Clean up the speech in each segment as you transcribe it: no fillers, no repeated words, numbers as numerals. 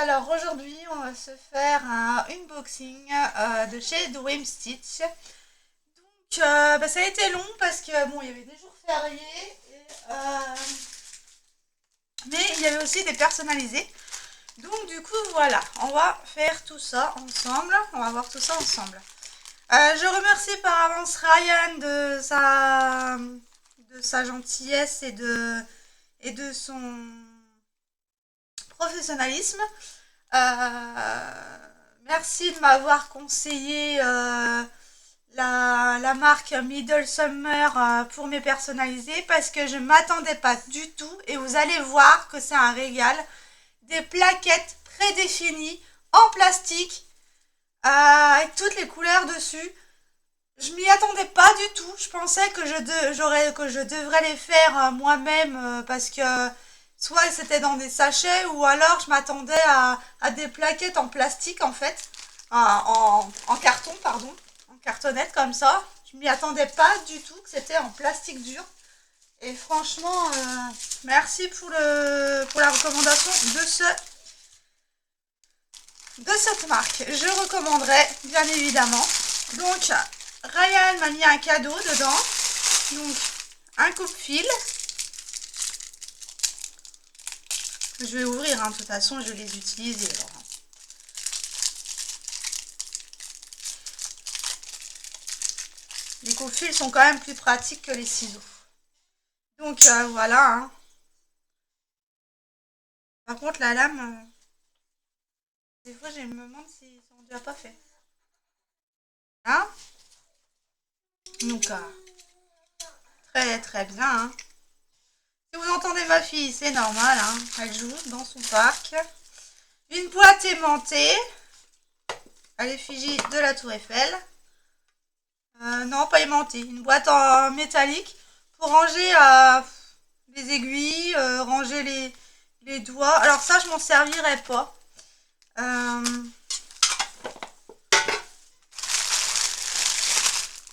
alors aujourd'hui on va se faire un unboxing de chez Dream Stitch. Donc ça a été long parce que bon il y avait des jours fériés, mais il y avait aussi des personnalisés. Donc du coup voilà, on va faire tout ça ensemble, on va voir tout ça ensemble. Je remercie par avance Ryan de sa gentillesse et de son professionnalisme. Merci de m'avoir conseillé la marque Middle Summer pour mes personnalisés parce que je ne m'attendais pas du tout et vous allez voir que c'est un régal. Des plaquettes prédéfinies en plastique avec toutes les couleurs dessus. Je m'y attendais pas du tout. Je pensais que je devrais les faire moi-même parce que soit c'était dans des sachets ou alors je m'attendais à des plaquettes en plastique en fait, en carton pardon, en cartonnette comme ça. Je m'y attendais pas du tout que c'était en plastique dur. Et franchement, merci pour la recommandation de cette marque. Je recommanderais bien évidemment. Donc Ryan m'a mis un cadeau dedans. Donc un coupe-fil. Je vais ouvrir, hein, de toute façon je vais les utiliser alors. Les coupe-fils sont quand même plus pratiques que les ciseaux. Donc voilà. Hein. Par contre la lame, des fois je me demande si ils sont déjà pas fait. Hein. Donc très très bien. Hein. Si vous entendez ma fille, c'est normal, hein. Elle joue dans son parc. Une boîte aimantée à l'effigie de la Tour Eiffel. Non, pas aimantée. Une boîte en métallique pour ranger les aiguilles, ranger les doigts. Alors ça, je m'en servirai pas.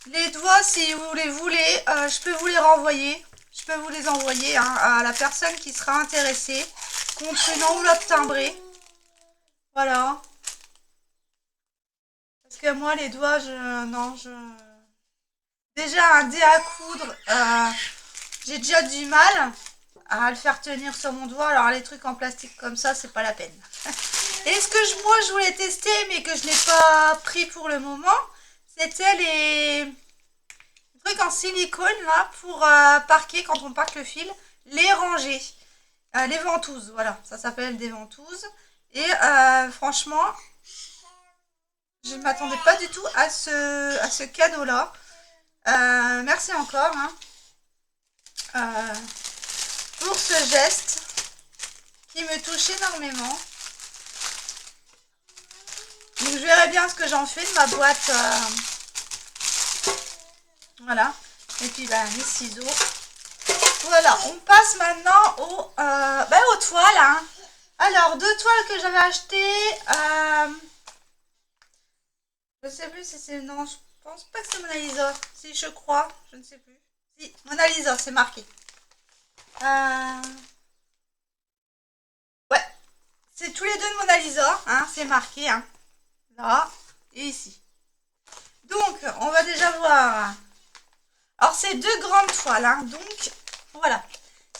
Les doigts, si vous les voulez, je peux vous les renvoyer. Je peux vous les envoyer, hein, à la personne qui sera intéressée contre une enveloppe timbrée. Voilà. Parce que moi, les doigts, déjà, un dé à coudre, j'ai déjà du mal à le faire tenir sur mon doigt. Alors, les trucs en plastique comme ça, c'est pas la peine. Et ce que moi, je voulais tester, mais que je n'ai pas pris pour le moment, c'était les trucs en silicone, là, pour parquer, quand on parque le fil, les ranger. Les ventouses, voilà, ça s'appelle des ventouses. Et franchement, je ne m'attendais pas du tout à ce cadeau-là. Merci encore, hein, pour ce geste qui me touche énormément. Donc je verrai bien ce que j'en fais de ma boîte. Voilà. Et puis les ciseaux. Voilà, on passe maintenant aux toiles. Hein. Alors, 2 toiles que j'avais achetées. Je ne sais plus si c'est... Non, je pense pas que c'est Mona Lisa. Si, je crois. Je ne sais plus. Si, Mona Lisa, c'est marqué. Ouais. C'est tous les deux de Mona Lisa. Hein, c'est marqué. Hein. Là et ici. Donc, on va déjà voir. Alors, c'est 2 grandes toiles. Hein, donc, voilà.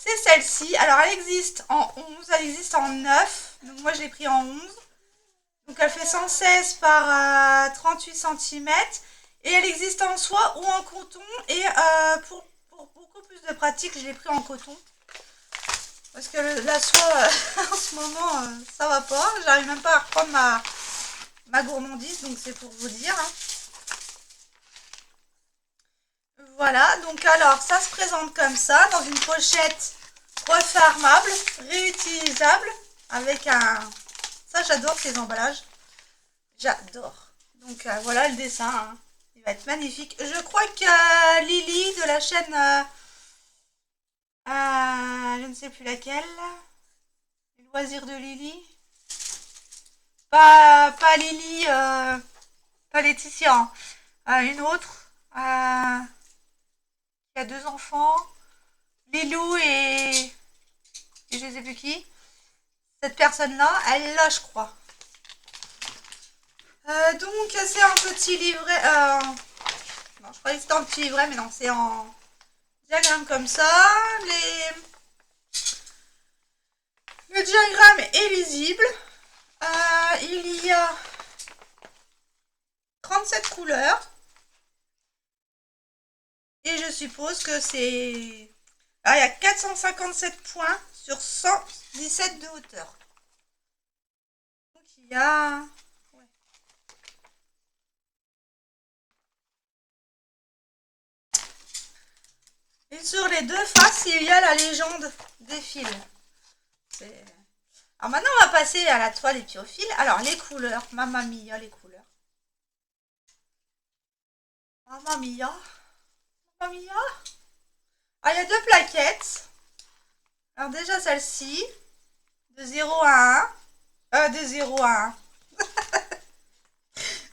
C'est celle-ci. Alors, elle existe en 11. Elle existe en 9. Donc, moi, je l'ai pris en 11. Donc elle fait 116 par 38 cm et elle existe en soie ou en coton et pour beaucoup plus de pratique je l'ai pris en coton parce que la soie en ce moment ça va pas, j'arrive même pas à reprendre ma gourmandise, donc c'est pour vous dire. Hein. Voilà, donc alors ça se présente comme ça dans une pochette refermable, réutilisable avec un... Ça, j'adore ces emballages. J'adore. Donc, voilà le dessin. Hein. Il va être magnifique. Je crois que Lily de la chaîne... je ne sais plus laquelle. Le loisir de Lily. Pas Lily... pas Laetitia. Hein. Une autre. Qui a 2 enfants. Lilou et je ne sais plus qui. Cette personne-là, elle l'a, je crois. Donc, c'est un petit livret. Non, je croyais que c'était un petit livret, mais non, c'est en diagramme comme ça. Le diagramme est lisible. Il y a 37 couleurs. Et je suppose que c'est... Alors, il y a 457 points sur 117 de hauteur. Donc, il y a... Ouais. Et sur les deux faces, il y a la légende des fils. Alors maintenant, on va passer à la toile et puis au fil. Alors, les couleurs. Mamma mia, les couleurs. Mamma mia. Mamma mia. Ah, il y a deux plaquettes. Alors déjà, celle-ci. De 0 à 1. De 0 à 1.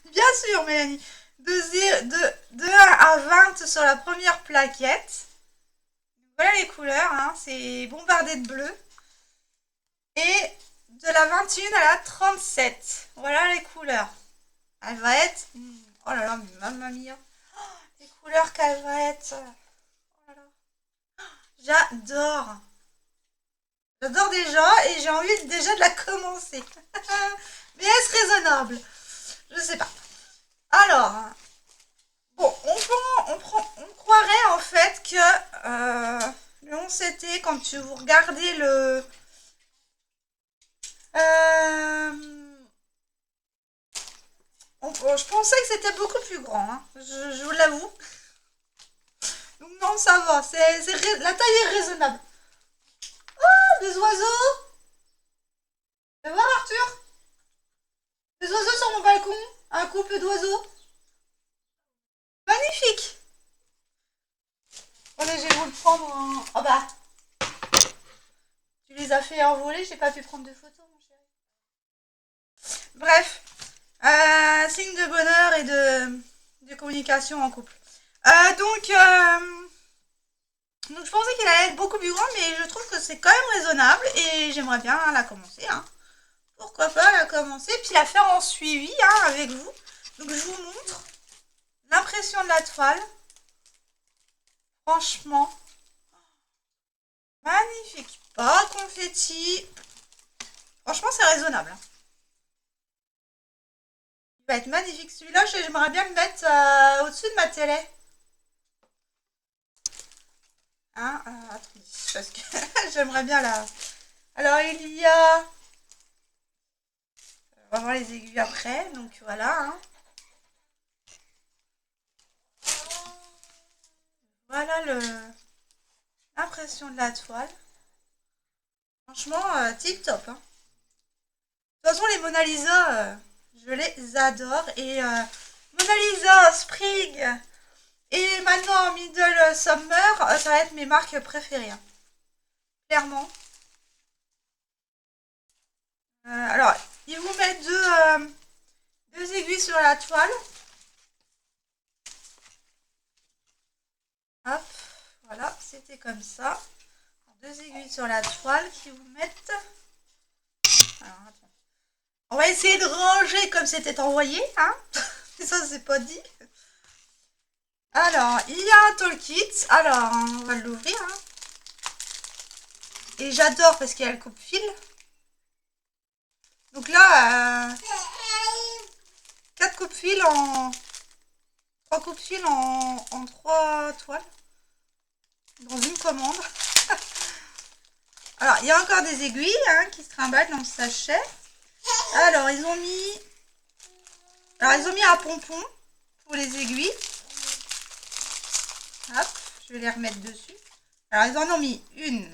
Bien sûr, Mélanie. De 1 à 20 sur la première plaquette. Voilà les couleurs. Hein. C'est bombardé de bleu. Et de la 21 à la 37. Voilà les couleurs. Elle va être... Oh là là, mamma mia. Les couleurs qu'elle va être... Oh là là. J'adore. J'adore déjà et j'ai envie déjà de la commencer. Mais est-ce raisonnable? Je sais pas. Alors, bon, on croirait en fait que le 11 c'était quand vous regardez le... je pensais que c'était beaucoup plus grand, hein. Je vous l'avoue. Donc non, ça va, la taille est raisonnable. Oh, des oiseaux. Tu vas voir Arthur? Des oiseaux sur mon balcon. Un couple d'oiseaux. Magnifique. Allez, je vais vous le prendre en... Oh bah. Tu les as fait envoler, j'ai pas pu prendre de photos, mon chéri. Bref. Signe de bonheur et de communication en couple. Donc je pensais qu'il allait être beaucoup plus grand, mais je trouve que c'est quand même raisonnable et j'aimerais bien la commencer. Hein. Pourquoi pas la commencer, puis la faire en suivi hein, avec vous. Donc je vous montre l'impression de la toile. Franchement, magnifique. Pas de confetti. Franchement, c'est raisonnable. Hein. Il va être magnifique celui-là. J'aimerais bien le mettre au-dessus de ma télé. Hein, attendez, parce que j'aimerais bien la... Alors, il y a... On va voir les aiguilles après, donc voilà. Hein. Voilà l'impression de la toile. Franchement, tip top. Hein. De toute façon, les Mona Lisa, je les adore. Et Mona Lisa, Spring et maintenant Middle Summer, ça va être mes marques préférées. Hein. Clairement. Alors, ils vous mettent deux aiguilles sur la toile. Hop, voilà, c'était comme ça. Deux aiguilles sur la toile qui vous mettent... Alors, attends. On va essayer de ranger comme c'était envoyé, hein. Ça, c'est pas dit. Alors, il y a un toolkit. Alors, on va l'ouvrir. Hein. Et j'adore parce qu'il y a le coupe-fil. Donc là, 4 coupe-fils en... 3 coupe-fils en 3 toiles. Dans une commande. Alors, il y a encore des aiguilles hein, qui se trimballent dans le sachet. Alors, ils ont mis un pompon pour les aiguilles. Hop, je vais les remettre dessus. Alors, ils en ont mis une,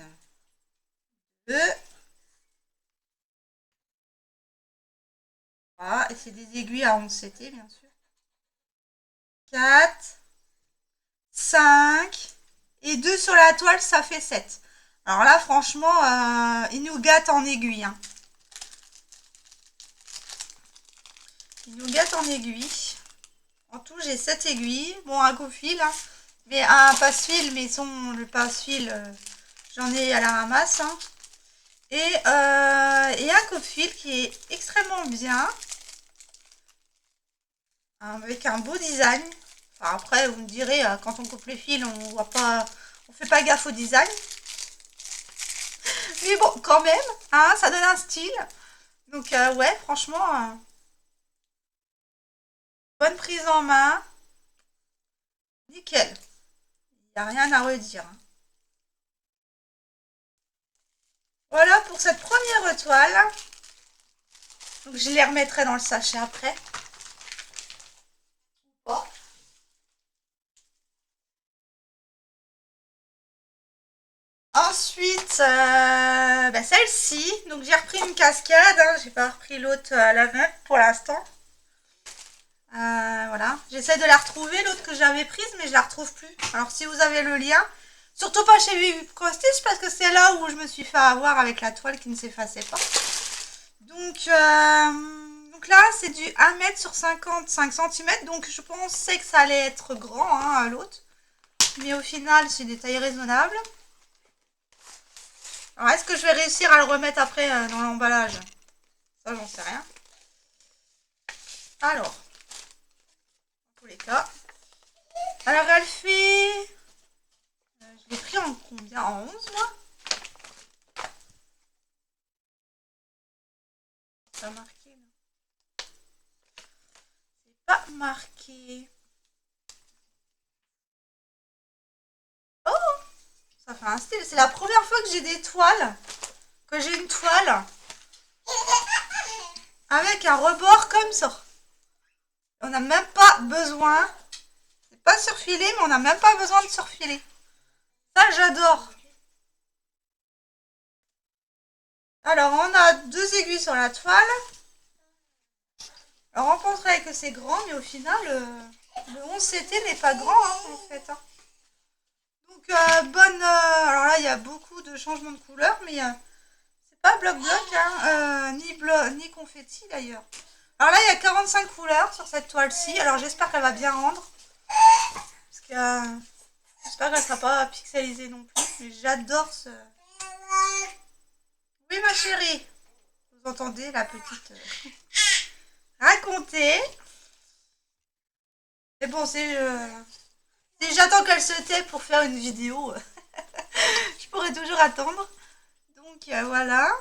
deux. Voilà, et c'est des aiguilles à 11 CT, bien sûr. 4, 5, et 2 sur la toile, ça fait 7. Alors là, franchement, ils nous gâtent en aiguille. Hein. Ils nous gâtent en aiguille. En tout, j'ai 7 aiguilles. Bon, un coupe-fil, hein, mais un passe-fil, mais le passe-fil, j'en ai à la ramasse. Hein. et un coupe-fil qui est extrêmement bien, avec un beau design. Enfin, après, vous me direz, quand on coupe les fils, on voit pas, on fait pas gaffe au design. Mais bon, quand même, hein, ça donne un style. Donc ouais, franchement, bonne prise en main. Nickel. Il n'y a rien à redire. Voilà pour cette première toile. Donc je les remettrai dans le sachet après. Bon. Ensuite, celle-ci. Donc j'ai repris une cascade. Hein, j'ai pas repris l'autre à la même pour l'instant. Voilà. J'essaie de la retrouver, l'autre que j'avais prise, mais je la retrouve plus. Alors si vous avez le lien, surtout pas chez Vivico Stitch parce que c'est là où je me suis fait avoir avec la toile qui ne s'effaçait pas. Donc là, c'est du 1 m sur 55 cm. Donc je pensais que ça allait être grand, hein, l'autre. Mais au final, c'est des tailles raisonnables. Alors, est-ce que je vais réussir à le remettre après dans l'emballage? Ça, j'en sais rien. Alors, dans tous les cas. Alors, elle fait... je l'ai pris en combien? En 11, moi? Ça a marqué, là. C'est pas marqué. Oh! Ça fait un style. C'est la première fois que j'ai des toiles. Que j'ai une toile. Avec un rebord comme ça. On n'a même pas besoin. C'est pas surfilé, mais on n'a même pas besoin de surfiler. Ça, j'adore. Alors, on a 2 aiguilles sur la toile. Alors, on penserait que c'est grand, mais au final, le 11 CT n'est pas grand, hein, en fait. Hein. Donc, bonne... alors là, il y a beaucoup de changements de couleur, mais c'est pas bloc-bloc, hein, ni confetti, d'ailleurs. Alors là, il y a 45 couleurs sur cette toile-ci. Alors, j'espère qu'elle va bien rendre. Parce que... j'espère qu'elle ne sera pas pixelisée non plus. Mais j'adore ce... Oui, ma chérie. Vous entendez la petite raconter. Mais bon, si j'attends qu'elle se tait pour faire une vidéo, je pourrais toujours attendre. Donc voilà.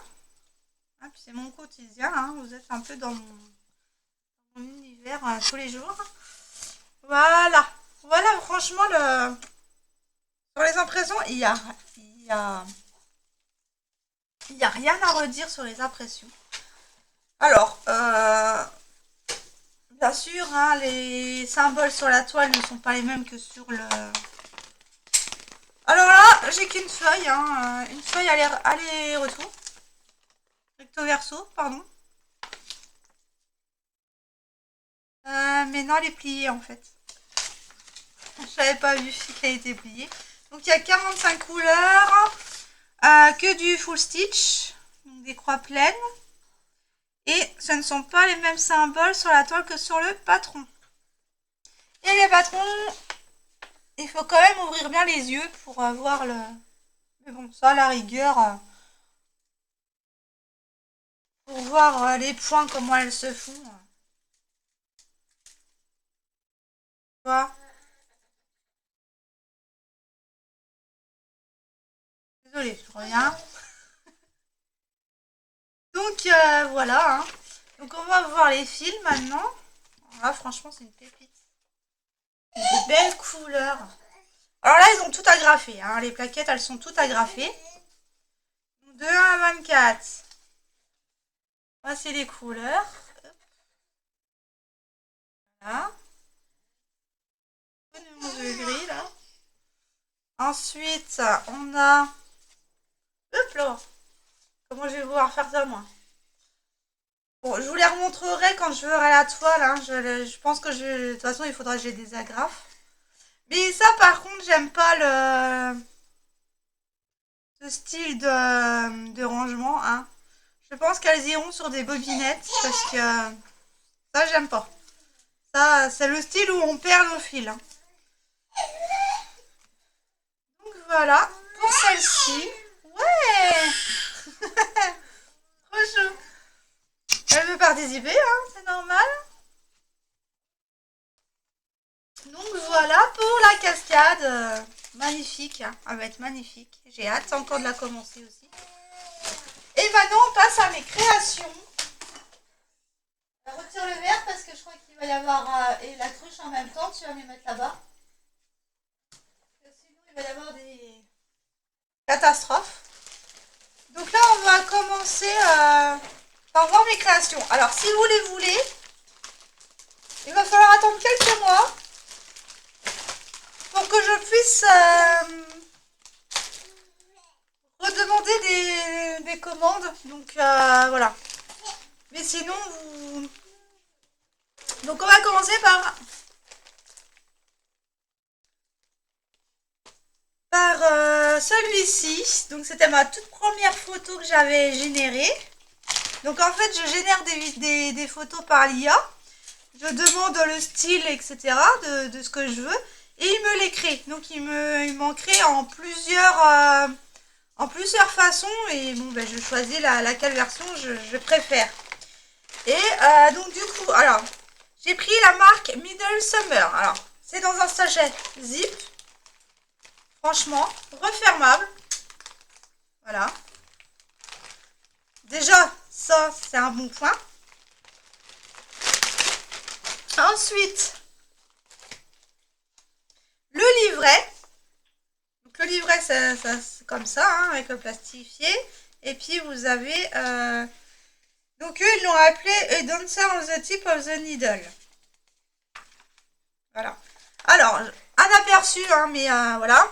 Ah, puis c'est mon quotidien. Hein. Vous êtes un peu dans mon univers tous les jours. Voilà. Voilà, franchement, sur les impressions, il y a rien à redire sur les impressions. Alors, bien sûr, hein, les symboles sur la toile ne sont pas les mêmes que sur le... Alors là, j'ai qu'une feuille, hein, une feuille aller-retour. Recto verso, pardon. Mais non, elle est pliée en fait. Je n'avais pas vu qu'elle était pliée. Donc il y a 45 couleurs, que du full stitch, donc des croix pleines. Et ce ne sont pas les mêmes symboles sur la toile que sur le patron. Et les patrons, il faut quand même ouvrir bien les yeux pour voir le... Mais bon, ça à la rigueur, pour voir les points, comment elles se font. Voilà. Désolée, je reviens. Donc voilà. Hein. Donc on va voir les fils maintenant. Alors là, franchement, c'est une pépite. Des belles couleurs. Alors là, ils ont tout agrafé. Hein. Les plaquettes, elles sont toutes agrafées. De 1 à 24. Voici les couleurs. Voilà. Le gris là. Ensuite, on a... Hop là. Comment je vais pouvoir faire ça, moi? Bon, je vous les remontrerai quand je verrai la toile. Hein. Je pense que de toute façon, il faudra que j'ai des agrafes. Mais ça, par contre, j'aime pas ce style de rangement. Hein. Je pense qu'elles iront sur des bobinettes parce que ça, j'aime pas. Ça, c'est le style où on perd nos fils. Hein. Donc voilà, pour celle-ci. Ouais. des idées, hein, c'est normal. Donc voilà pour la cascade. Magnifique, hein. Elle va être magnifique. J'ai hâte encore de la commencer aussi. Et maintenant on passe à mes créations. Retire le verre parce que je crois qu'il va y avoir et la cruche en même temps. Tu vas me les mettre là-bas. Sinon il va y avoir des catastrophes. Donc là on va commencer par voir mes créations. Alors si vous les voulez, il va falloir attendre quelques mois pour que je puisse redemander des commandes. Donc voilà. Mais sinon, vous... Donc on va commencer par celui-ci. Donc c'était ma toute première photo que j'avais générée. Donc en fait, je génère des photos par l'IA. Je demande le style, etc. de ce que je veux. Et il me les crée. Donc il m'en crée en plusieurs façons. Et bon, ben, je choisis laquelle version je préfère. Et donc du coup, alors, j'ai pris la marque Middle Summer. Alors, c'est dans un sachet zip. Franchement, refermable. Voilà. Déjà, ça, c'est un bon point. Ensuite, le livret. Donc, le livret, c'est comme ça, hein, avec le plastifié. Et puis, vous avez... donc, eux, ils l'ont appelé A Dancer on the Tip of the Needle. Voilà. Alors, un aperçu, hein, mais voilà.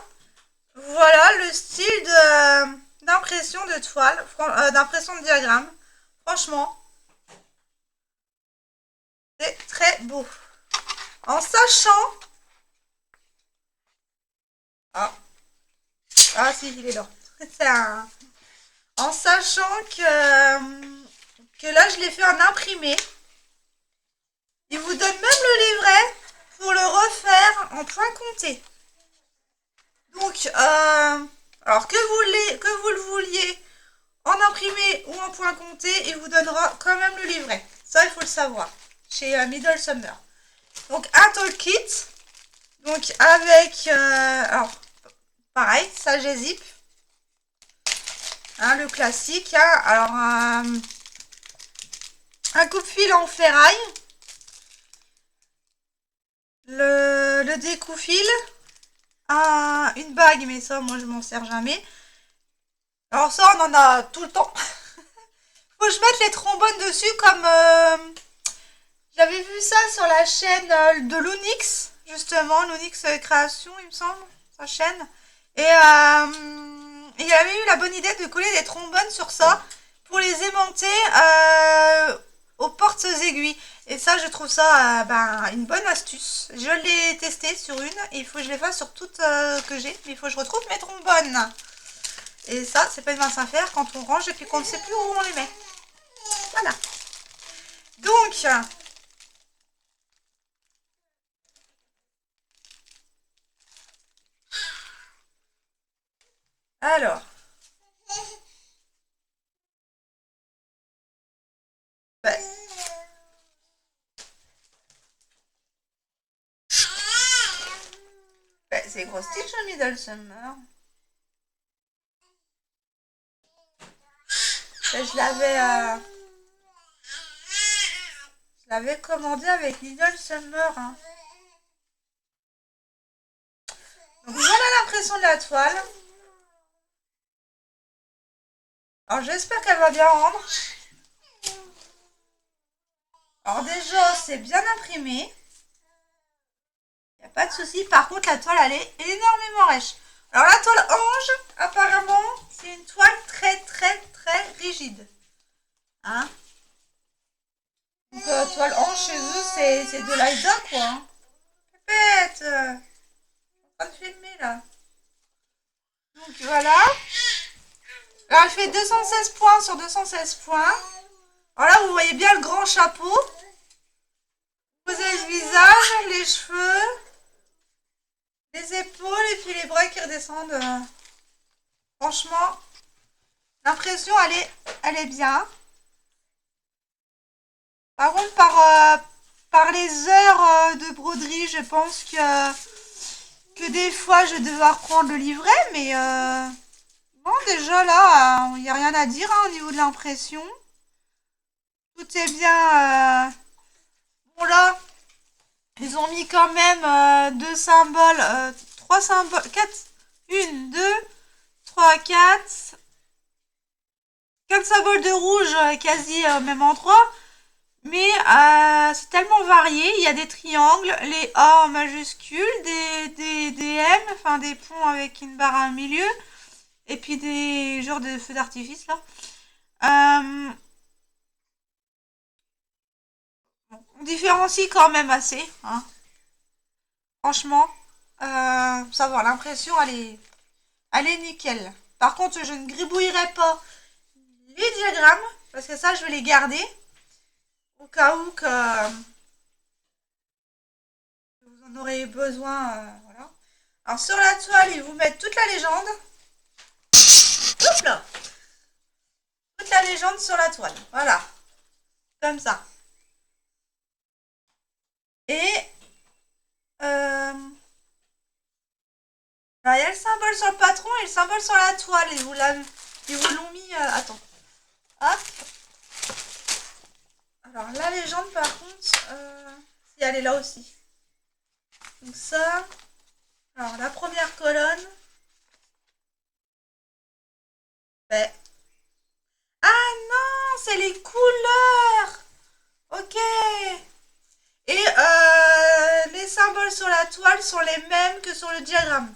Voilà le style d'impression de toile, d'impression de diagramme. Franchement, c'est très beau. En sachant... Ah si, il est là. En sachant que là, je l'ai fait en imprimé. Il vous donne même le livret pour le refaire en point compté. Donc, alors que vous le vouliez en imprimé ou en point compté, il vous donnera quand même le livret. Ça, il faut le savoir. Chez Middle Summer. Donc, un tool kit. Donc, avec... alors, pareil, ça, j'ai zip. Hein, le classique. Hein, alors, un coupe-fil en ferraille. Le découpe-fil. Une bague, mais ça, moi, je m'en sers jamais. Alors ça, on en a tout le temps. Faut que je mette les trombones dessus comme... j'avais vu ça sur la chaîne de Lunix, justement. Lunix Création, il me semble, sa chaîne. Et il avait eu la bonne idée de coller des trombones sur ça pour les aimanter aux portes aiguilles. Et ça, je trouve ça une bonne astuce. Je l'ai testé sur une. Et il faut que je les fasse sur toutes que j'ai. Mais il faut que je retrouve mes trombones. Et ça, c'est pas une mince affaire quand on range et puis qu'on ne sait plus où on les met. Voilà. Donc, alors, ouais. Ouais, c'est gros stitch au Middle Summer. Je l'avais commandé avec Middle Summer. Hein. Donc voilà l'impression de la toile. Alors j'espère qu'elle va bien rendre. Alors déjà, c'est bien imprimé. Il n'y a pas de souci. Par contre, la toile, elle est énormément rêche. Alors la toile Ange, apparemment, c'est une toile très très très rigide. Hein? Donc toile Ange chez eux, c'est de l'Aïda quoi. Hein. Pépette, je suis en train de filmer là. Donc voilà. Alors elle fait 216 points sur 216 points. Alors là, vous voyez bien le grand chapeau. Vous avez le visage, les cheveux, les épaules et puis les bras qui redescendent. Franchement, l'impression, elle est bien. Par contre, par les heures de broderie, je pense que des fois, je vais devoir prendre le livret, mais bon, déjà là, il n'y a rien à dire hein, au niveau de l'impression. Tout est bien. Bon là, ils ont mis quand même deux symboles, trois symboles, quatre, une, deux, trois, quatre symboles de rouge quasi au même endroit. Mais c'est tellement varié. Il y a des triangles, les A en majuscule, des M, enfin des ponts avec une barre au milieu, et puis des genres de feux d'artifice là. On différencie quand même assez, hein. Franchement, ça va, l'impression elle est nickel. Par contre, je ne gribouillerai pas les diagrammes, parce que ça, je vais les garder, au cas où que vous en aurez besoin, voilà. Alors, sur la toile, ils vous mettent toute la légende. Hop là! Toute la légende sur la toile, voilà. Comme ça. Et, alors, il y a le symbole sur le patron et le symbole sur la toile. Ils vous l'ont mis, attends. Hop. Alors, la légende, par contre, si elle est là aussi. Donc ça, alors la première colonne. Ben. Ah non, c'est les couleurs. Ok. Et les symboles sur la toile sont les mêmes que sur le diagramme.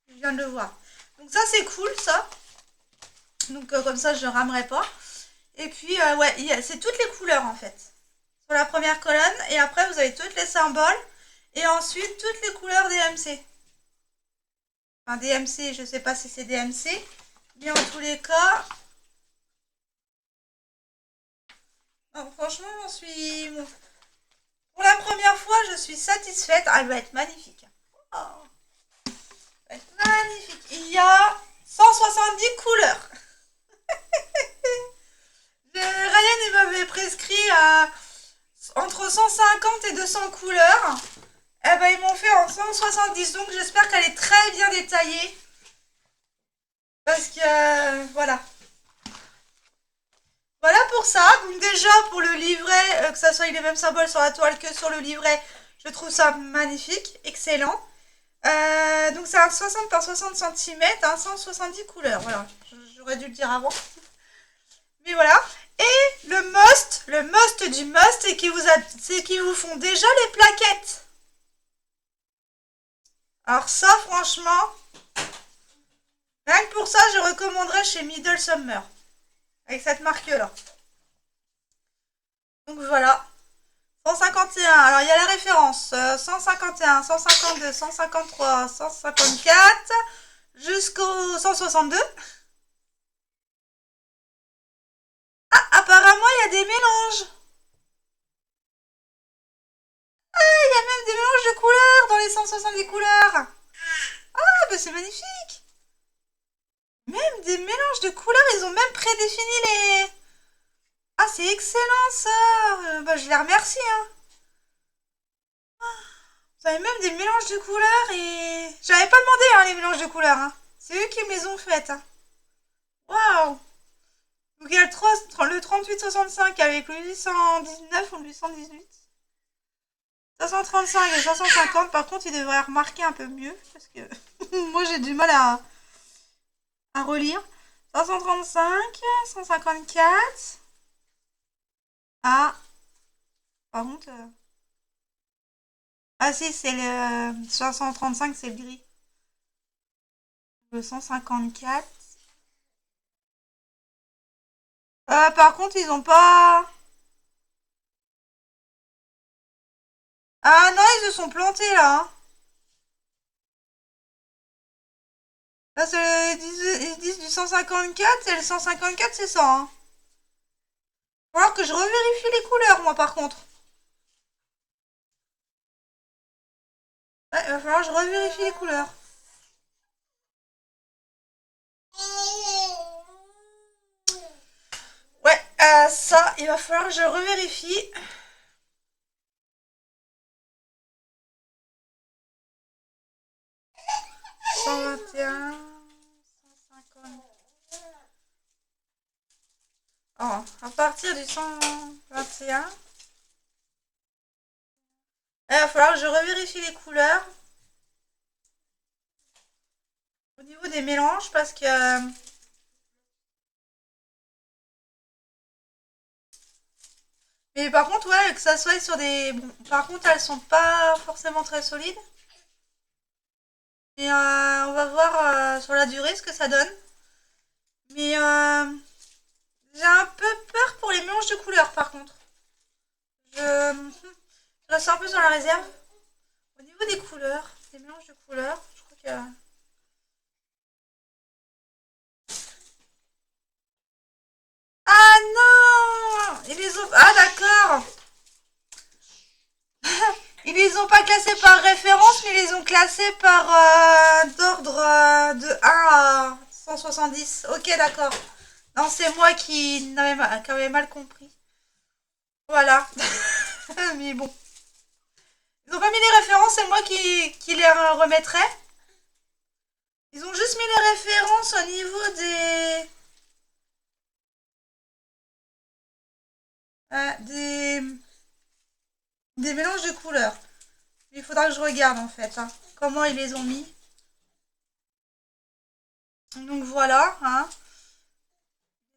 Je viens de le voir. Donc ça, c'est cool, ça. Donc comme ça, je ne ramerai pas. Et puis, ouais, c'est toutes les couleurs, en fait. Sur la première colonne. Et après, vous avez tous les symboles. Et ensuite, toutes les couleurs des MC. Enfin, DMC, je sais pas si c'est DMC, mais en tous les cas, non, franchement, pour la première fois, je suis satisfaite. Elle va être magnifique. Oh, elle va être magnifique. Il y a 170 couleurs. Ryan, il m'avait prescrit entre 150 et 200 couleurs. Eh ben, ils m'ont fait en 170, donc j'espère qu'elle est très bien détaillée. Parce que, voilà. Voilà pour ça. Donc déjà, pour le livret, que ça soit les mêmes symboles sur la toile que sur le livret, je trouve ça magnifique, excellent. Donc c'est un 60 par 60 cm, hein, 170 couleurs. Voilà, j'aurais dû le dire avant. Mais voilà. Et le must du must, c'est qu'ils vous font déjà les plaquettes. Alors ça, franchement, rien que pour ça, je recommanderais chez Middle Summer. Avec cette marque-là. Donc voilà. 151. Alors il y a la référence. 151, 152, 153, 154 jusqu'au 162. Ah, apparemment il y a des mélanges. Ah, il y a même des mélanges de couleurs dans les 170 couleurs. Ah, bah c'est magnifique. Même des mélanges de couleurs, ils ont même prédéfini les... Ah, c'est excellent ça. Bah je les remercie, hein. Vous avez même des mélanges de couleurs et... J'avais pas demandé hein, les mélanges de couleurs. Hein. C'est eux qui me les ont faites. Hein. Waouh. Donc il y a le 3865 avec le 819 ou le 818. 535 et 550, par contre, il devrait remarquer un peu mieux. Parce que moi, j'ai du mal à relire. 535, 154. Ah, par contre... Ah si, c'est le 535, c'est le gris. Le 154. Par contre, ils ont pas... Ah non, ils se sont plantés là. Hein. Là, ils disent du 154, et le 154, c'est ça. Hein. Faut alors que je revérifie les couleurs, moi, par contre. Ouais, il va falloir que je revérifie les couleurs. Ouais, ça, il va falloir que je revérifie. « 121, 150. Oh, à partir du 121, il va falloir que je revérifie les couleurs au niveau des mélanges parce que mais par contre, ouais, que ça soit sur des... Bon, par contre, elles sont pas forcément très solides. Et on va voir sur la durée ce que ça donne. Mais j'ai un peu peur pour les mélanges de couleurs, par contre. Je reste un peu sur la réserve. Au niveau des couleurs, des mélanges de couleurs, je crois que... Ah non! Ils les ont... Ah d'accord! Ils les ont pas classés par référence, mais ils les ont classés par d'ordre de 1 à 170. Ok, d'accord. Non, c'est moi qui avait mal compris. Voilà. Mais bon. Ils ont pas mis les références, c'est moi qui les remettrai. Ils ont juste mis les références au niveau des mélanges de couleurs. Il faudra que je regarde en fait hein, comment ils les ont mis. Donc voilà. Hein.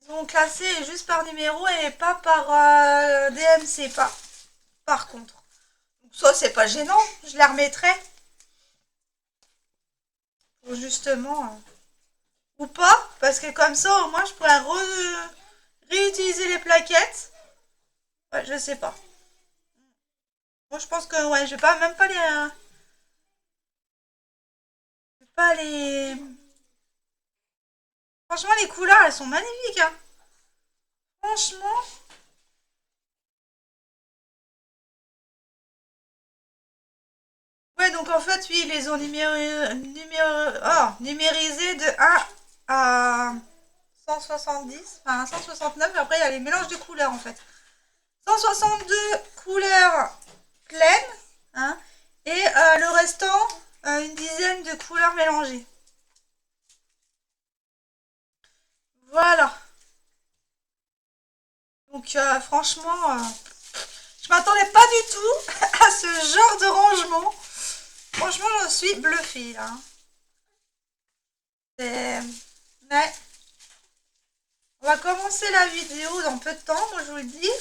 Ils ont classé juste par numéro et pas par DMC. Pas, par contre. Donc ça c'est pas gênant. Je les remettrai. Pour justement... ou pas. Parce que comme ça au moins je pourrais réutiliser les plaquettes. Ouais, je sais pas. Moi, je pense que ouais, je vais pas même pas les. Je vais pas les. Franchement, les couleurs, elles sont magnifiques. Hein. Franchement. Ouais, donc en fait, oui, ils les ont numérisés de 1 à 170, enfin 169. Et après, il y a les mélanges de couleurs en fait. 162 couleurs pleines. Hein, et le restant, une dizaine de couleurs mélangées. Voilà. Donc franchement, je m'attendais pas du tout à ce genre de rangement. Franchement, je suis bluffée là. Mais on va commencer la vidéo dans peu de temps, moi je vous le dis.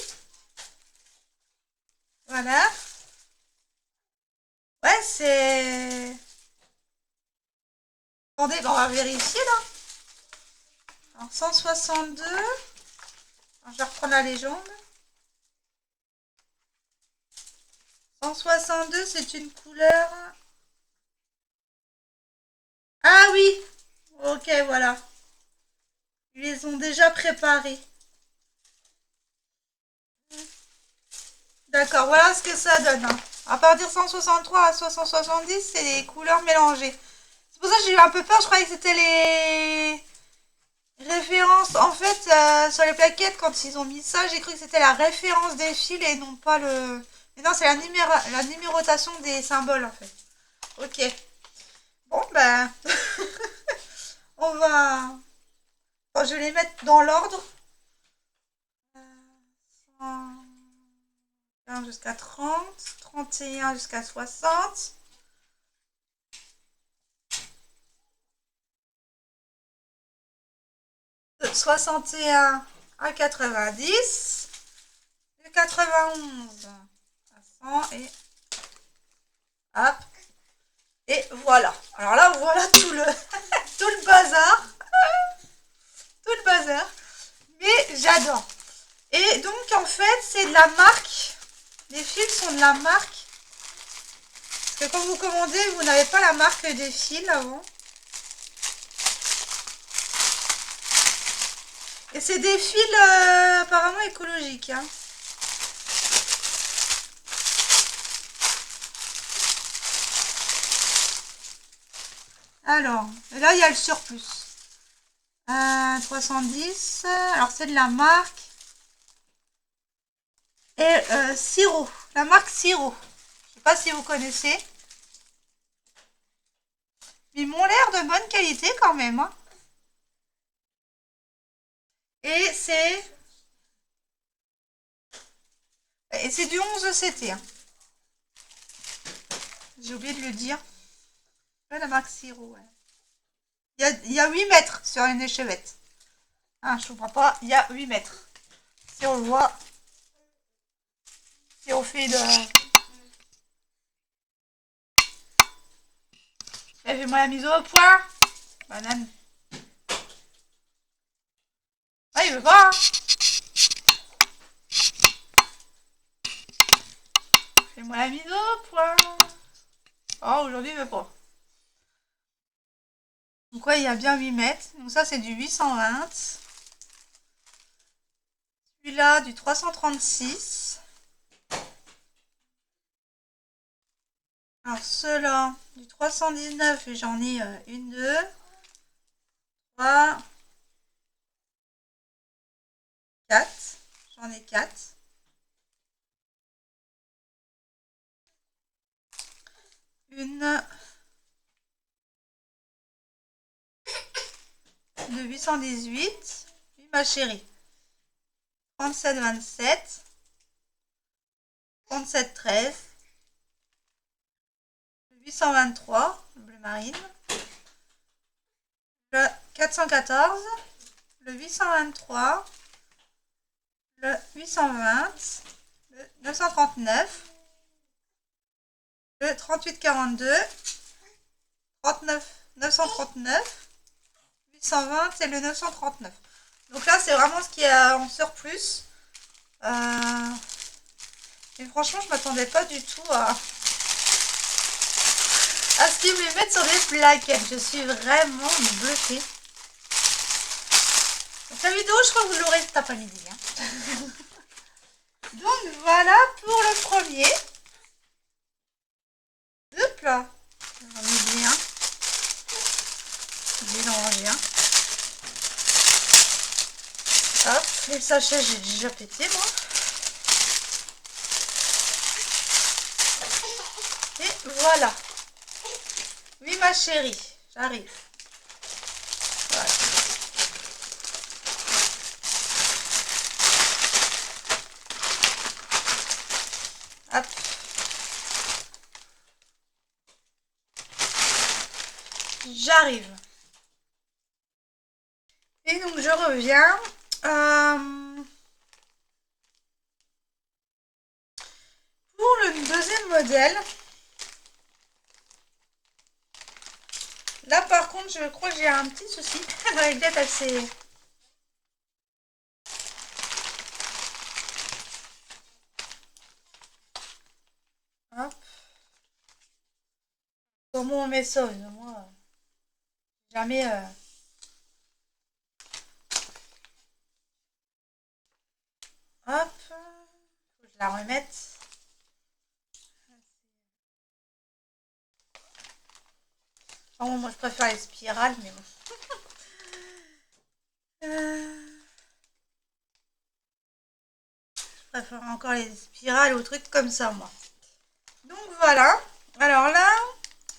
Voilà. Ouais, c'est... Attendez, on va vérifier là. Alors 162. Alors, je vais reprendre la légende. 162, c'est une couleur... Ah oui. Ok, voilà. Ils les ont déjà préparés. D'accord, voilà ce que ça donne. Hein. À partir de 163 à 170, c'est les couleurs mélangées. C'est pour ça que j'ai eu un peu peur, je croyais que c'était les références. En fait, sur les plaquettes, quand ils ont mis ça, j'ai cru que c'était la référence des fils et non pas le... Mais non, c'est la numérotation des symboles, en fait. Ok. Bon, ben... on va... Bon, je vais les mettre dans l'ordre. 1 jusqu'à 30, 31 jusqu'à 60. De 61 à 90. De 91 à 100 et hop. Et voilà. Alors là, voilà tout le, tout le bazar. Tout le bazar. Mais j'adore. Et donc, en fait, c'est de la marque. Les fils sont de la marque. Parce que quand vous commandez, vous n'avez pas la marque des fils avant. Et c'est des fils apparemment écologiques. Hein. Alors, là, il y a le surplus. 310. Alors, c'est de la marque. et Siro, la marque Siro. Je sais pas si vous connaissez. Mais ils m'ont l'air de bonne qualité quand même. Hein. Et c'est du 11 CT. Hein. J'ai oublié de le dire. Ouais, la marque Siro, ouais. Il y a 8 mètres sur une échevette. Ah, je comprends pas. Il y a 8 mètres. Si on le voit. Si on fait de... Fais-moi la mise au point. Banane. Ah, il veut pas. Hein. Fais-moi la mise au point. Oh, aujourd'hui, il veut pas. Donc, ouais, il y a bien 8 mètres. Donc, ça, c'est du 820. Celui-là, du 336. Alors, ceux-là, du 319, et j'en ai une, deux, trois, quatre. J'en ai quatre. Une de 818. Oui, ma chérie. 37,27. 37,13. 823, le bleu marine. Le 414. Le 823. Le 820. Le 939. Le 3842. 39, 939. 820 et le 939. Donc là, c'est vraiment ce qui est en surplus. Et franchement, je m'attendais pas du tout à ce qu'ils me les mettent sur des plaquettes. Je suis vraiment bluffée. Donc la vidéo, je crois que vous l'aurez cet après-midi. Hein. Donc voilà pour le premier. Hop là. J'en ai oublié un. J'ai rangé un. Hop, le sachet, j'ai déjà pété moi. Et voilà. Oui ma chérie, j'arrive. Voilà. Hop. J'arrive. Et donc je reviens. Pour le deuxième modèle. Là par contre je crois que j'ai un petit souci. La réglette elle s'est... Hop. Comment on met ça? Moi, jamais... Hop. Faut que je la remette. Oh, moi je préfère les spirales mais bon. Je préfère encore les spirales ou trucs comme ça moi. Donc voilà. Alors là,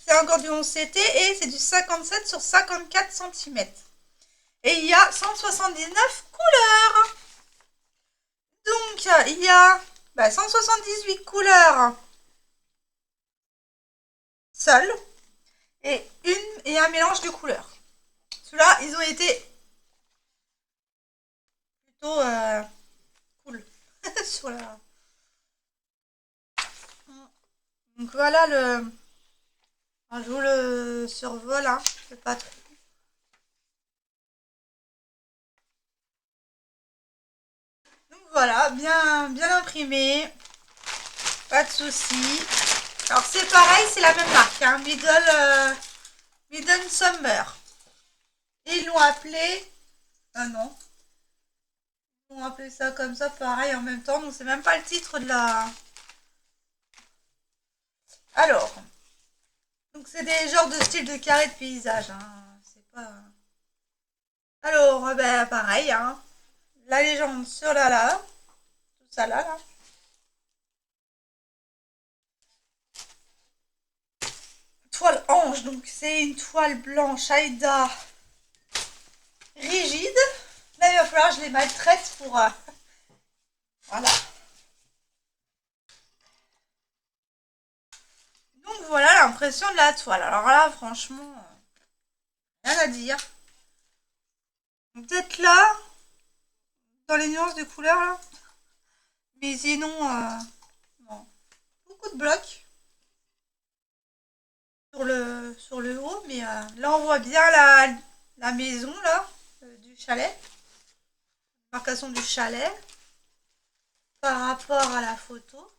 c'est encore du 11 CT et c'est du 57 sur 54 cm. Et il y a 179 couleurs. Donc il y a 178 couleurs seules et un mélange de couleurs. Ceux-là, ils ont été plutôt cool sur la... Donc voilà le... Je vous le survole, hein. Je sais pas trop. Donc voilà, bien imprimé. Pas de soucis. Alors c'est pareil, c'est la même marque, hein, Middle Summer. Et ils l'ont appelé... Ah non. Ils l'ont appelé ça comme ça, pareil en même temps. Donc c'est même pas le titre de la... Alors. Donc c'est des genres de style de carré de paysage. Hein. C'est pas... Alors, pareil, hein. La légende sur là. Tout ça là. toile ange, donc c'est une toile blanche Aïda rigide. Là, il va falloir que je les maltraite pour... voilà. Donc voilà l'impression de la toile. Alors là, franchement, rien à dire. Peut-être là, dans les nuances de couleurs, là. Mais sinon, non. Beaucoup de blocs sur le haut. Mais là, on voit bien la maison, là, du chalet. Marcation du chalet. Par rapport à la photo.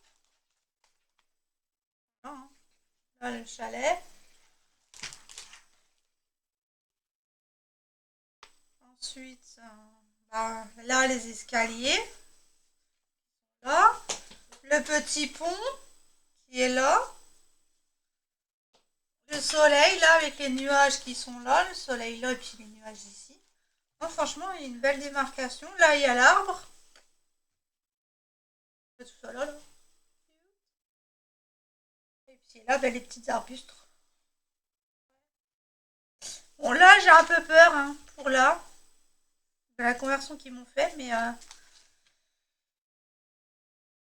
Là, le chalet. Ensuite, là, les escaliers. Là. Le petit pont qui est là. Le soleil, là, avec les nuages qui sont là. Le soleil là, et puis les nuages ici. Non, franchement, il y a une belle démarcation. Là, il y a l'arbre. Tout ça là, là. Et puis là, les petits arbustes. Bon, là, j'ai un peu peur, hein, pour là. De la conversion qu'ils m'ont fait, mais...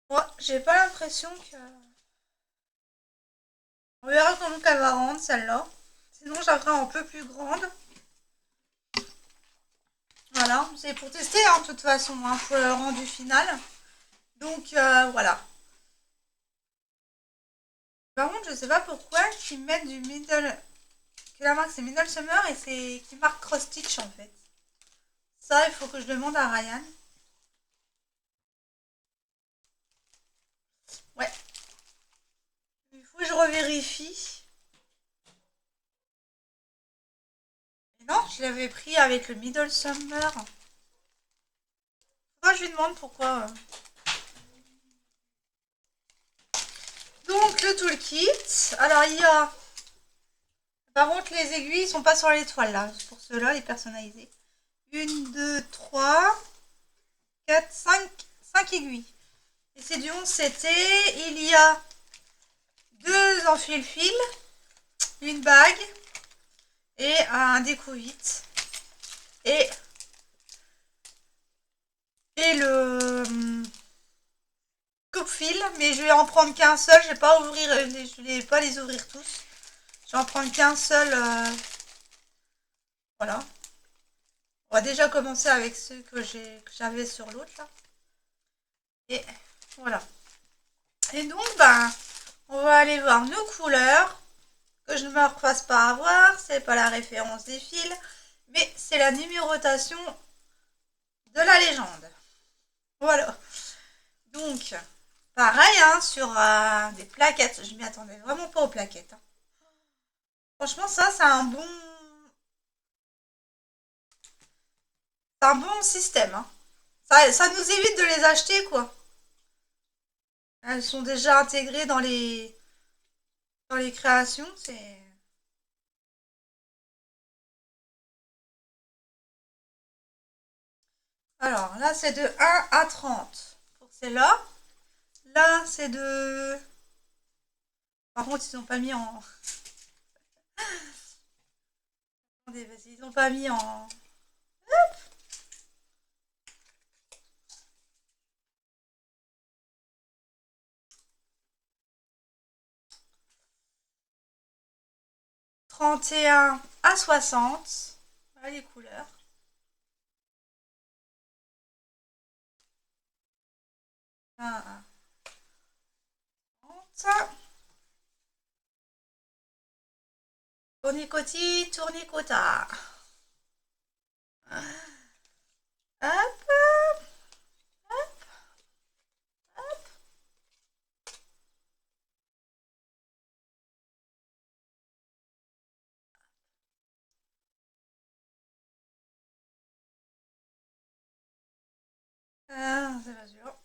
moi, j'ai pas l'impression que... On verra comment elle va rendre, celle-là. Sinon, j'en ferai un peu plus grande. Voilà, c'est pour tester, hein, de toute façon, hein, pour le rendu final. Donc, voilà. Par contre, je sais pas pourquoi ils mettent du middle... Que la marque, c'est Middle Summer et c'est qui marque Cross Stitch, en fait. Ça, il faut que je demande à Ryan. Ouais. Il faut que je revérifie. Et non, je l'avais pris avec le Middle Summer. Moi, je lui demande pourquoi. Donc, le toolkit. Alors, il y a... Par contre, les aiguilles sont pas sur l'étoile, là. Pour ceux-là, les personnalisés. 1, 2, 3, 4, 5 aiguilles. Et c'est du 11 CT. Il y a 2 enfile-fil, une bague et un découvite. Et le coupe-fil, mais je vais en prendre qu'un seul. Je vais pas ouvrir, je vais pas les ouvrir tous. Je vais en prendre qu'un seul. Voilà. On va déjà commencer avec ceux que j'avais sur l'autre là. Et voilà. Et donc, on va aller voir nos couleurs. Que je ne me refasse pas avoir. C'est pas la référence des fils, mais c'est la numérotation de la légende. Voilà. Donc, pareil, hein, sur des plaquettes. Je m'y attendais vraiment pas aux plaquettes. Hein. Franchement, ça, c'est un bon... C'est un bon système. Hein. Ça nous évite de les acheter, quoi. Elles sont déjà intégrées dans les créations. C'est... Alors, là, c'est de 1 à 30 pour celle-là. Là, c'est de... Par contre, ils n'ont pas mis en... Attendez, vas-y, ils n'ont pas mis en... 31 à 60. Voilà les couleurs. Ah, 30. Tournicoti, tournicota. Hop. C'est pas sûr.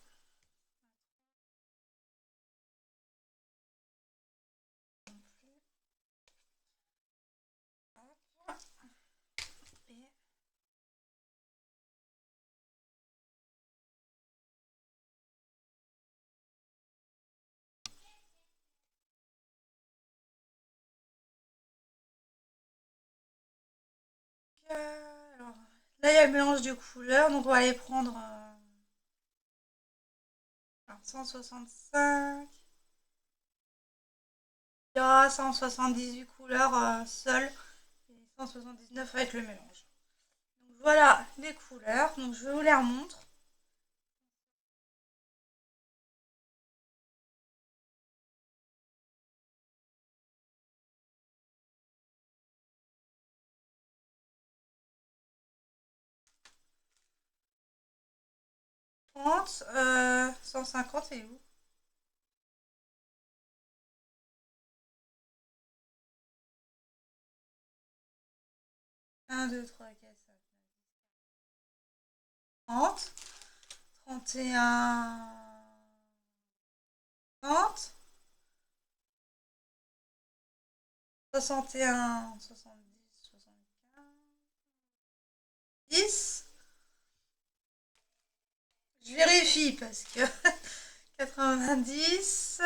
Alors, là, il y a le mélange de couleurs, donc on va aller prendre 165. Il y aura 178 couleurs seules et 179 avec le mélange. Donc, voilà les couleurs, donc je vous les remontre. Trente, 150 c'est où? 1, 2, 3, 4, 5, 30, 31, 30, 61, 70, 75, 10. Je vérifie parce que 90,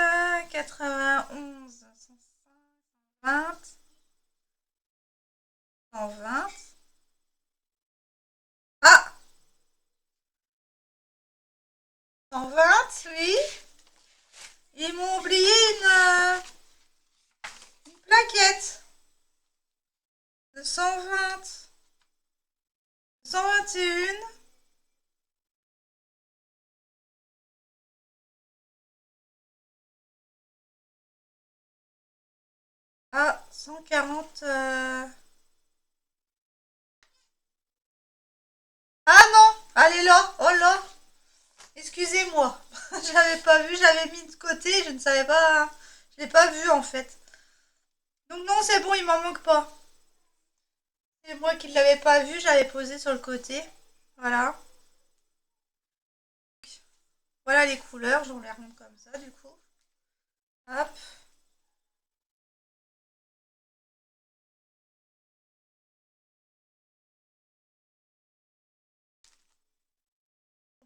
91, 105, 120. Ah, 120, oui. Ils m'ont oublié une plaquette de 120, 121. Ah, 140. Ah non, elle est là. Oh là. Excusez-moi. Je l'avais pas vu, je l'avais mis de côté, je ne savais pas. Je l'ai pas vu en fait. Donc non, c'est bon, il m'en manque pas. C'est moi qui ne l'avais pas vu, je l'avais posé sur le côté. Voilà. Voilà les couleurs, je vous les remonte comme ça du coup. Hop.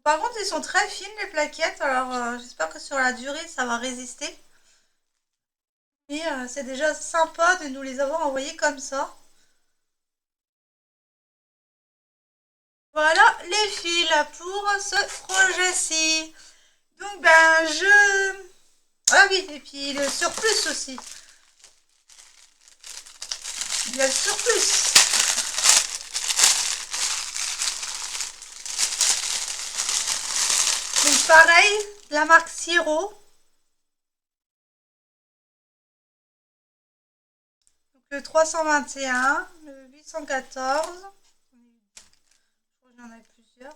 Par contre, ils sont très fines les plaquettes, alors j'espère que sur la durée ça va résister. Mais c'est déjà sympa de nous les avoir envoyés comme ça. Voilà les fils pour ce projet-ci. Donc ben je... Ah oui, et puis le surplus aussi. Il y a le surplus. Donc pareil, la marque Siro. Donc le 321, le 814. J'en ai plusieurs.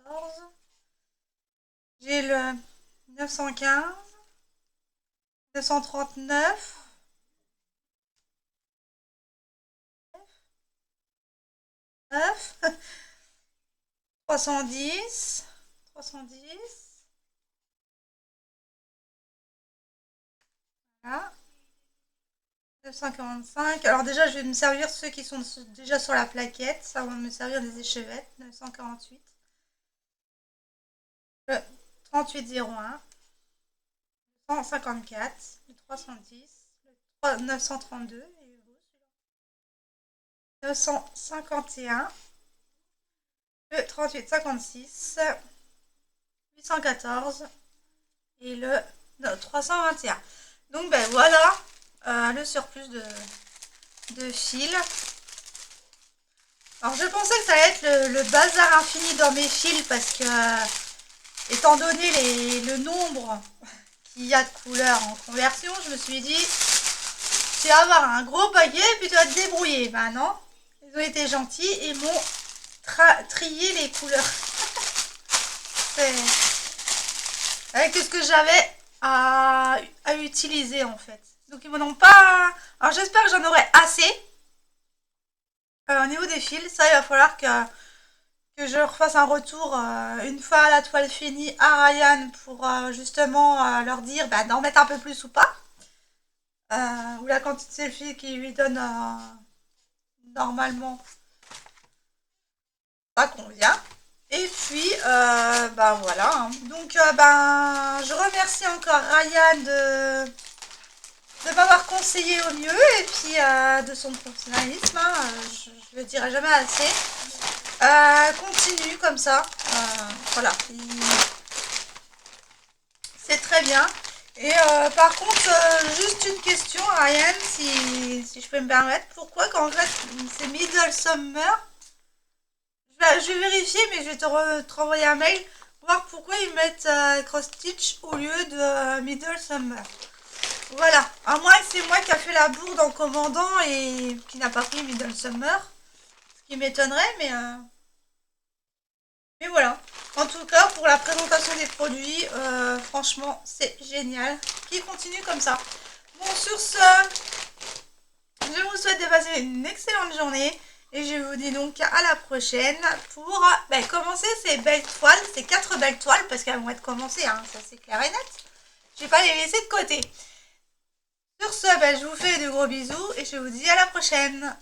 814. J'ai le 915. 939. 9. 310. 310. Voilà. 945. Alors déjà, je vais me servir ceux qui sont déjà sur la plaquette. Ça va me servir des échevettes. 948. Le 3801. 154. Le 310. Le 932. Et 951. Le 3856. 814. Et le 321. Donc ben voilà le surplus de fils. Alors je pensais que ça allait être le bazar infini dans mes fils parce que étant donné le nombre qu'il y a de couleurs en conversion, je me suis dit tu vas avoir un gros paquet et puis tu vas te débrouiller. Ben non, ils ont été gentils et m'ont trié les couleurs. Avec tout ce que j'avais à utiliser en fait. Donc ils m'en ont pas... Alors j'espère que j'en aurai assez. Au niveau des fils, ça il va falloir que je refasse un retour une fois la toile finie à Ryan pour justement leur dire bah, d'en mettre un peu plus ou pas. Ou la quantité de fil qui lui donne normalement ça convient. Et puis ben voilà. Donc ben je remercie encore Ryan de de m'avoir conseillé au mieux et puis de son professionnalisme, hein, je le dirai jamais assez. Continue comme ça, voilà, c'est très bien. Et par contre, juste une question, Ariane, si je peux me permettre, pourquoi quand en fait c'est Middle Summer, je vais vérifier mais je vais te renvoyer un mail, voir pourquoi ils mettent Cross Stitch au lieu de Middle Summer. Voilà, à moins que c'est moi qui a fait la bourde en commandant et qui n'a pas pris Middle Summer, ce qui m'étonnerait, mais voilà. En tout cas, pour la présentation des produits, franchement, c'est génial. Qui continue comme ça. Bon, sur ce, je vous souhaite de passer une excellente journée. Et je vous dis donc à la prochaine pour commencer ces belles toiles, ces 4 belles toiles, parce qu'elles vont être commencées, hein, ça c'est clair et net. Je vais pas les laisser de côté. Sur ce, je vous fais de gros bisous et je vous dis à la prochaine.